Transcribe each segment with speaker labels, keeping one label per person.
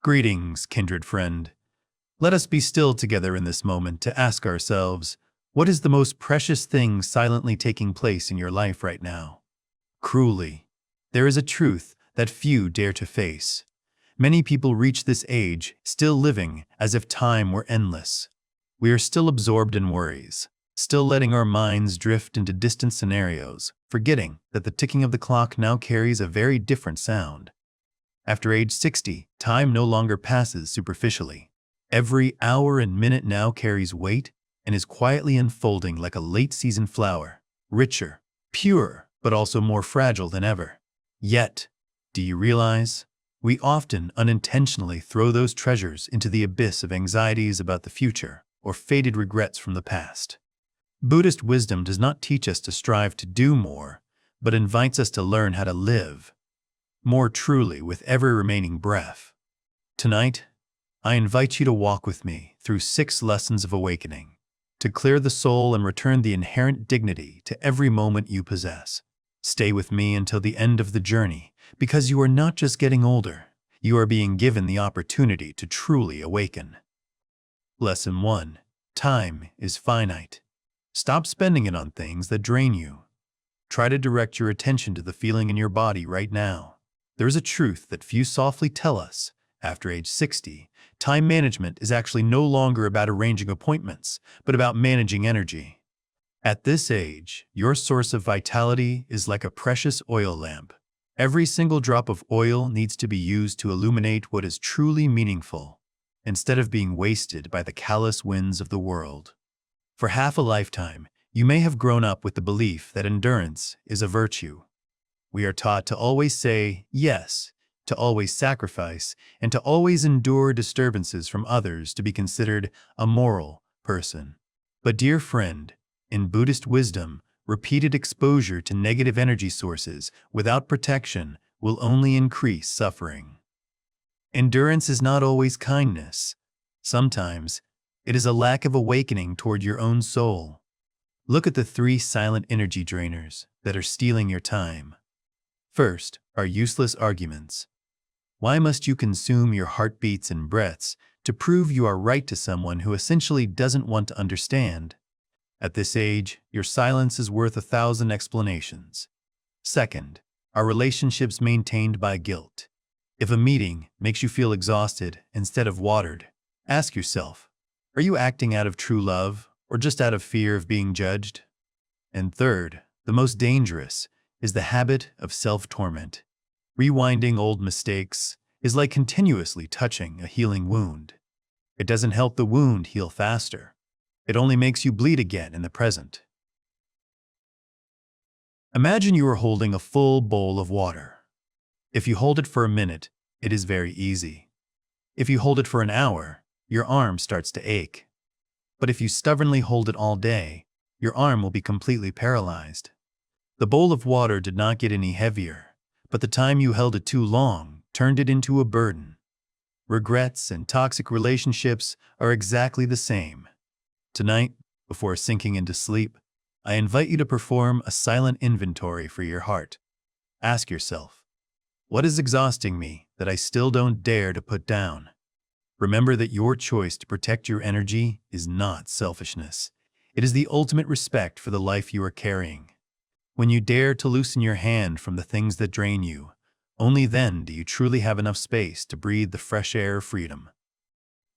Speaker 1: Greetings, kindred friend. Let us be still together in this moment to ask ourselves, what is the most precious thing silently taking place in your life right now? Cruelly, there is a truth that few dare to face. Many people reach this age still living as if time were endless. We are still absorbed in worries, still letting our minds drift into distant scenarios, forgetting that the ticking of the clock now carries a very different sound. After age 60, time no longer passes superficially. Every hour and minute now carries weight and is quietly unfolding like a late-season flower, richer, purer, but also more fragile than ever. Yet, do you realize? We often unintentionally throw those treasures into the abyss of anxieties about the future or faded regrets from the past. Buddhist wisdom does not teach us to strive to do more, but invites us to learn how to live more truly with every remaining breath. Tonight, I invite you to walk with me through 6 lessons of awakening, to clear the soul and return the inherent dignity to every moment you possess. Stay with me until the end of the journey, because you are not just getting older, you are being given the opportunity to truly awaken. Lesson 1. Time is finite. Stop spending it on things that drain you. Try to direct your attention to the feeling in your body right now. There is a truth that few softly tell us. After age 60, time management is actually no longer about arranging appointments, but about managing energy. At this age, your source of vitality is like a precious oil lamp. Every single drop of oil needs to be used to illuminate what is truly meaningful, instead of being wasted by the callous winds of the world. For half a lifetime, you may have grown up with the belief that endurance is a virtue. We are taught to always say yes, to always sacrifice, and to always endure disturbances from others to be considered a moral person. But dear friend, in Buddhist wisdom, repeated exposure to negative energy sources without protection will only increase suffering. Endurance is not always kindness. Sometimes, it is a lack of awakening toward your own soul. Look at the 3 silent energy drainers that are stealing your time. First are useless arguments. Why must you consume your heartbeats and breaths to prove you are right to someone who essentially doesn't want to understand? At this age, your silence is worth 1,000 explanations. Second, are relationships maintained by guilt. If a meeting makes you feel exhausted instead of watered, ask yourself, are you acting out of true love or just out of fear of being judged? And third, the most dangerous, is the habit of self-torment. Rewinding old mistakes is like continuously touching a healing wound. It doesn't help the wound heal faster. It only makes you bleed again in the present. Imagine you are holding a full bowl of water. If you hold it for a minute, it is very easy. If you hold it for an hour, your arm starts to ache. But if you stubbornly hold it all day, your arm will be completely paralyzed. The bowl of water did not get any heavier, but the time you held it too long turned it into a burden. Regrets and toxic relationships are exactly the same. Tonight, before sinking into sleep, I invite you to perform a silent inventory for your heart. Ask yourself, what is exhausting me that I still don't dare to put down? Remember that your choice to protect your energy is not selfishness. It is the ultimate respect for the life you are carrying. When you dare to loosen your hand from the things that drain you, only then do you truly have enough space to breathe the fresh air of freedom.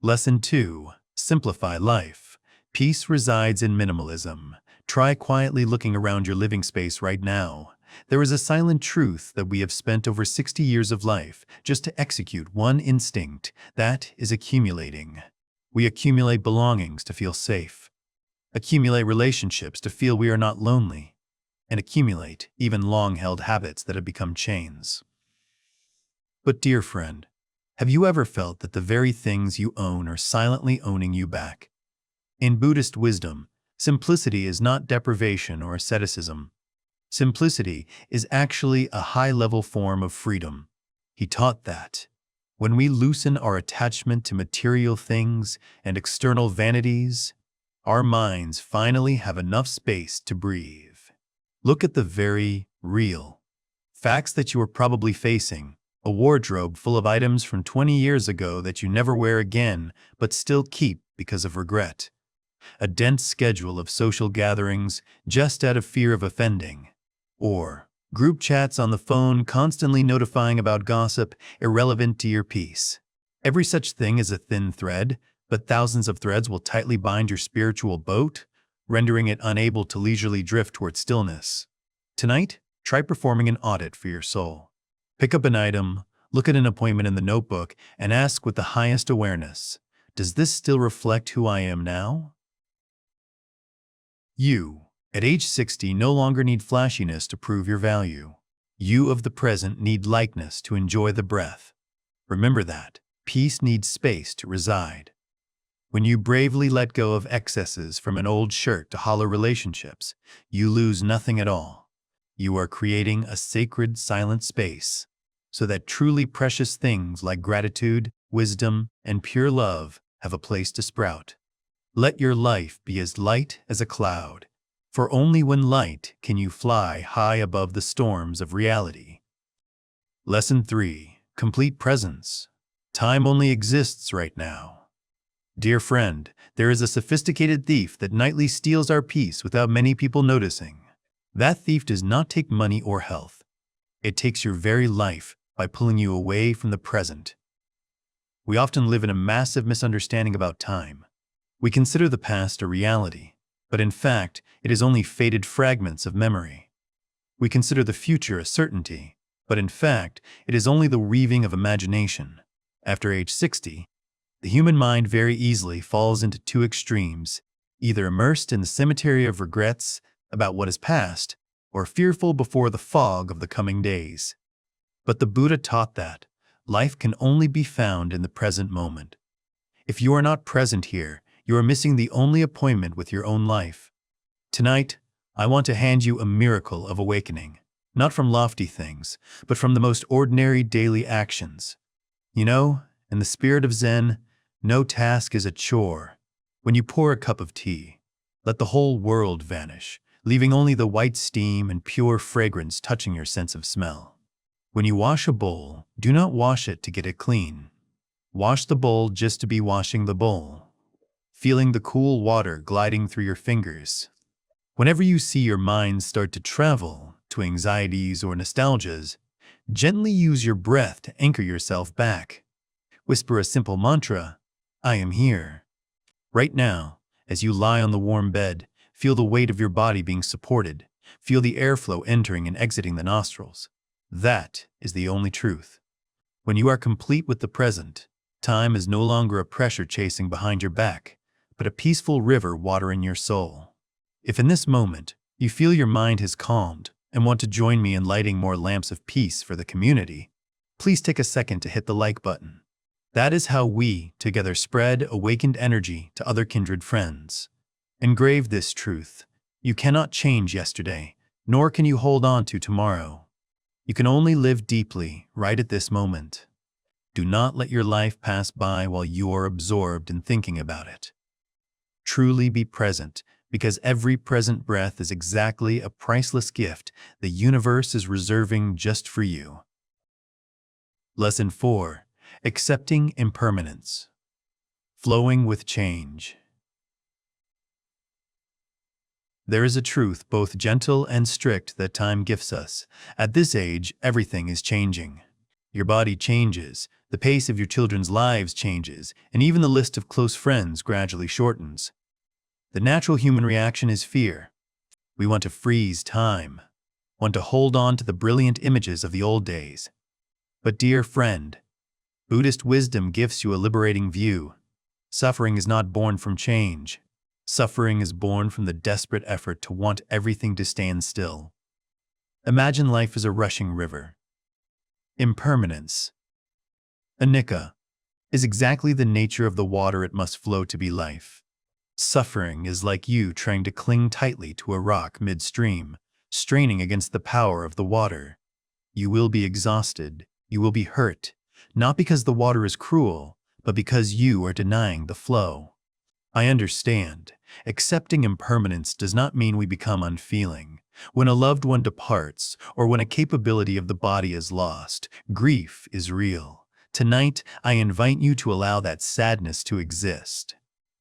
Speaker 1: Lesson 2. Simplify life. Peace resides in minimalism. Try quietly looking around your living space right now. There is a silent truth that we have spent over 60 years of life just to execute one instinct, that is accumulating. We accumulate belongings to feel safe, accumulate relationships to feel we are not lonely, and accumulate even long-held habits that have become chains. But dear friend, have you ever felt that the very things you own are silently owning you back? In Buddhist wisdom, simplicity is not deprivation or asceticism. Simplicity is actually a high-level form of freedom. He taught that when we loosen our attachment to material things and external vanities, our minds finally have enough space to breathe. Look at the very real facts that you are probably facing A wardrobe full of items from 20 years ago that you never wear again, but still keep because of regret. A dense schedule of social gatherings just out of fear of offending. Or group chats on the phone constantly notifying about gossip irrelevant to your peace. Every such thing is a thin thread, but thousands of threads will tightly bind your spiritual boat, rendering it unable to leisurely drift toward stillness. Tonight, try performing an audit for your soul. Pick up an item, look at an appointment in the notebook, and ask with the highest awareness, does this still reflect who I am now? You, at age 60, no longer need flashiness to prove your value. You of the present need likeness to enjoy the breath. Remember that. Peace needs space to reside. When you bravely let go of excesses from an old shirt to hollow relationships, you lose nothing at all. You are creating a sacred, silent space so that truly precious things like gratitude, wisdom, and pure love have a place to sprout. Let your life be as light as a cloud, for only when light can you fly high above the storms of reality. Lesson 3. Complete presence. Time only exists right now. Dear friend, there is a sophisticated thief that nightly steals our peace without many people noticing. That thief does not take money or health. It takes your very life by pulling you away from the present. We often live in a massive misunderstanding about time. We consider the past a reality, but in fact, it is only faded fragments of memory. We consider the future a certainty, but in fact, it is only the weaving of imagination. After age 60, the human mind very easily falls into two extremes, either immersed in the cemetery of regrets about what is past, or fearful before the fog of the coming days. But the Buddha taught that life can only be found in the present moment. If you are not present here, you are missing the only appointment with your own life. Tonight, I want to hand you a miracle of awakening, not from lofty things, but from the most ordinary daily actions. You know, in the spirit of Zen, no task is a chore. When you pour a cup of tea, let the whole world vanish, leaving only the white steam and pure fragrance touching your sense of smell. When you wash a bowl, do not wash it to get it clean. Wash the bowl just to be washing the bowl, feeling the cool water gliding through your fingers. Whenever you see your mind start to travel to anxieties or nostalgias, gently use your breath to anchor yourself back. Whisper a simple mantra, I am here. Right now, as you lie on the warm bed, feel the weight of your body being supported. Feel the airflow entering and exiting the nostrils. That is the only truth. When you are complete with the present, time is no longer a pressure chasing behind your back, but a peaceful river watering your soul. If in this moment you feel your mind has calmed and want to join me in lighting more lamps of peace for the community, please take a second to hit the like button. That is how we together spread awakened energy to other kindred friends. Engrave this truth. You cannot change yesterday, nor can you hold on to tomorrow. You can only live deeply right at this moment. Do not let your life pass by while you are absorbed in thinking about it. Truly be present, because every present breath is exactly a priceless gift the universe is reserving just for you. Lesson 4. Accepting impermanence. Flowing with change. There is a truth both gentle and strict that time gifts us. At this age, everything is changing. Your body changes, the pace of your children's lives changes, and even the list of close friends gradually shortens. The natural human reaction is fear. We want to freeze time, want to hold on to the brilliant images of the old days. But dear friend, Buddhist wisdom gives you a liberating view. Suffering is not born from change. Suffering is born from the desperate effort to want everything to stand still. Imagine life as a rushing river. Impermanence, anicca, is exactly the nature of the water it must flow to be life. Suffering is like you trying to cling tightly to a rock midstream, straining against the power of the water. You will be exhausted, you will be hurt, not because the water is cruel, but because you are denying the flow. I understand. Accepting impermanence does not mean we become unfeeling. When a loved one departs, or when a capability of the body is lost, grief is real. Tonight, I invite you to allow that sadness to exist.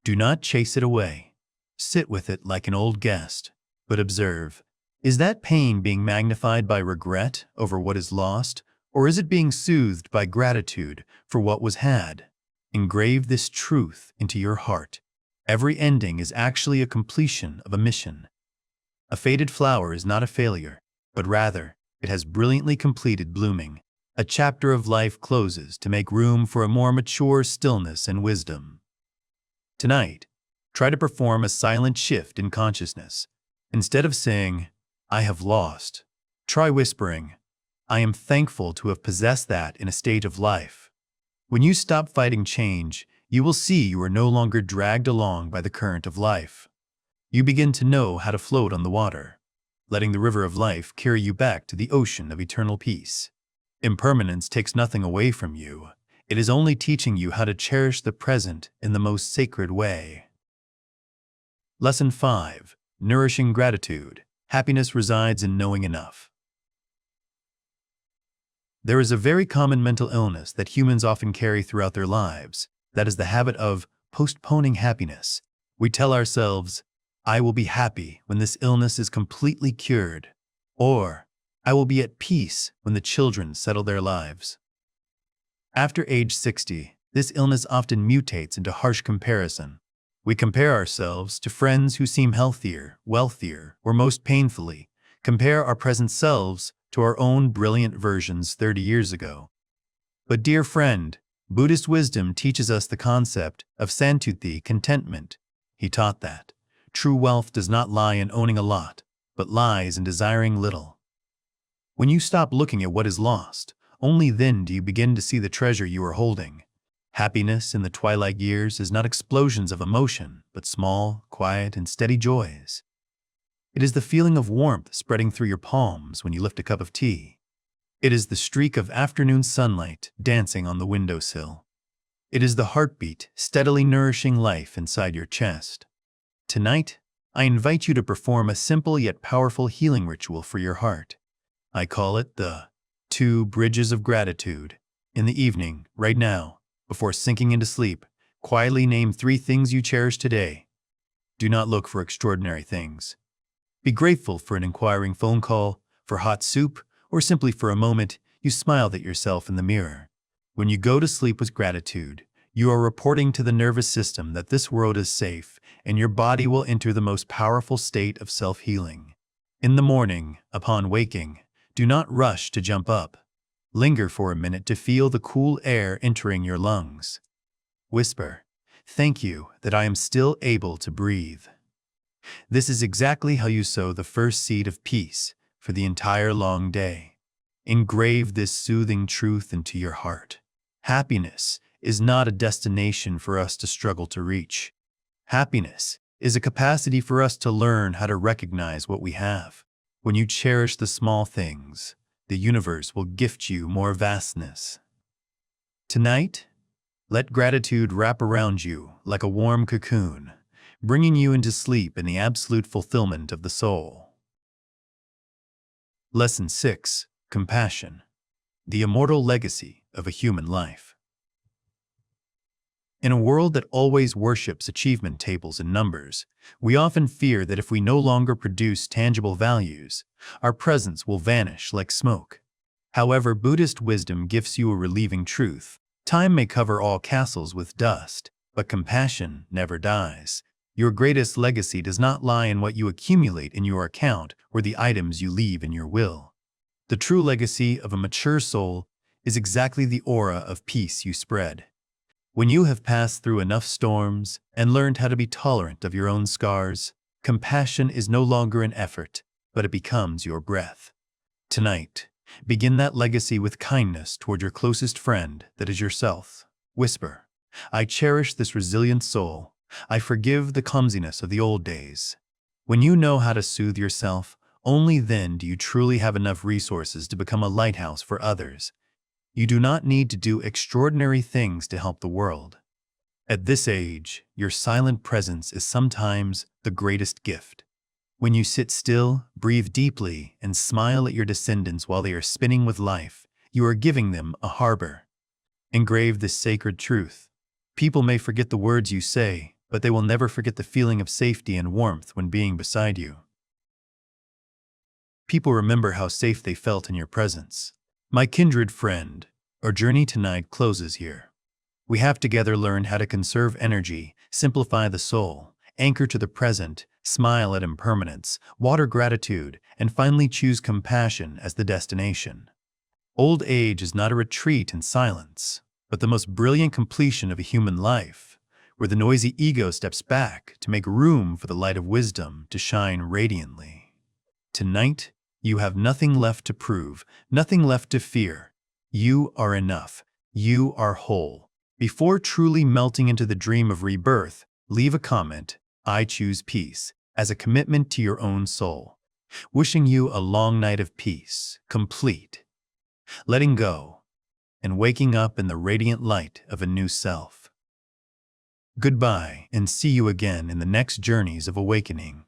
Speaker 1: Do not chase it away. Sit with it like an old guest, but observe. Is that pain being magnified by regret over what is lost, or is it being soothed by gratitude for what was had? Engrave this truth into your heart. Every ending is actually a completion of a mission. A faded flower is not a failure, but rather, it has brilliantly completed blooming. A chapter of life closes to make room for a more mature stillness and wisdom. Tonight, try to perform a silent shift in consciousness. Instead of saying, "I have lost," try whispering, "I am thankful to have possessed that in a stage of life." When you stop fighting change, you will see you are no longer dragged along by the current of life. You begin to know how to float on the water, letting the river of life carry you back to the ocean of eternal peace. Impermanence takes nothing away from you. It is only teaching you how to cherish the present in the most sacred way. Lesson 5. Nourishing gratitude. Happiness resides in knowing enough. There is a very common mental illness that humans often carry throughout their lives. That is the habit of postponing happiness. We tell ourselves, "I will be happy when this illness is completely cured," or "I will be at peace when the children settle their lives." After age 60, this illness often mutates into harsh comparison. We compare ourselves to friends who seem healthier, wealthier, or most painfully, compare our present selves to our own brilliant versions 30 years ago. But dear friend, Buddhist wisdom teaches us the concept of santuti, contentment. He taught that true wealth does not lie in owning a lot, but lies in desiring little. When you stop looking at what is lost, only then do you begin to see the treasure you are holding. Happiness in the twilight years is not explosions of emotion, but small, quiet, and steady joys. It is the feeling of warmth spreading through your palms when you lift a cup of tea. It is the streak of afternoon sunlight dancing on the windowsill. It is the heartbeat steadily nourishing life inside your chest. Tonight, I invite you to perform a simple yet powerful healing ritual for your heart. I call it the 2 Bridges of Gratitude. In the evening, right now, before sinking into sleep, quietly name 3 things you cherish today. Do not look for extraordinary things. Be grateful for an inquiring phone call, for hot soup, or simply for a moment you smiled at yourself in the mirror. When you go to sleep with gratitude, you are reporting to the nervous system that this world is safe, and your body will enter the most powerful state of self-healing. In the morning, upon waking, do not rush to jump up. Linger for a minute to feel the cool air entering your lungs. Whisper, "Thank you that I am still able to breathe." This is exactly how you sow the first seed of peace for the entire long day. Engrave this soothing truth into your heart. Happiness is not a destination for us to struggle to reach. Happiness is a capacity for us to learn how to recognize what we have. When you cherish the small things, the universe will gift you more vastness. Tonight, let gratitude wrap around you like a warm cocoon, bringing you into sleep in the absolute fulfillment of the soul. Lesson 6. Compassion. The immortal legacy of a human life. In a world that always worships achievement tables and numbers, we often fear that if we no longer produce tangible values, our presence will vanish like smoke. However, Buddhist wisdom gives you a relieving truth. Time may cover all castles with dust, but compassion never dies. Your greatest legacy does not lie in what you accumulate in your account or the items you leave in your will. The true legacy of a mature soul is exactly the aura of peace you spread. When you have passed through enough storms and learned how to be tolerant of your own scars, compassion is no longer an effort, but it becomes your breath. Tonight, begin that legacy with kindness toward your closest friend, that is yourself. Whisper, "I cherish this resilient soul. I forgive the clumsiness of the old days." When you know how to soothe yourself, only then do you truly have enough resources to become a lighthouse for others. You do not need to do extraordinary things to help the world. At this age, your silent presence is sometimes the greatest gift. When you sit still, breathe deeply, and smile at your descendants while they are spinning with life, you are giving them a harbor. Engrave this sacred truth. People may forget the words you say, but they will never forget the feeling of safety and warmth when being beside you. People remember how safe they felt in your presence. My kindred friend, our journey tonight closes here. We have together learned how to conserve energy, simplify the soul, anchor to the present, smile at impermanence, water gratitude, and finally choose compassion as the destination. Old age is not a retreat in silence, but the most brilliant completion of a human life, where the noisy ego steps back to make room for the light of wisdom to shine radiantly. Tonight, you have nothing left to prove, nothing left to fear. You are enough. You are whole. Before truly melting into the dream of rebirth, leave a comment, "I choose peace," as a commitment to your own soul. Wishing you a long night of peace, complete, letting go, and waking up in the radiant light of a new self. Goodbye, and see you again in the next journeys of awakening.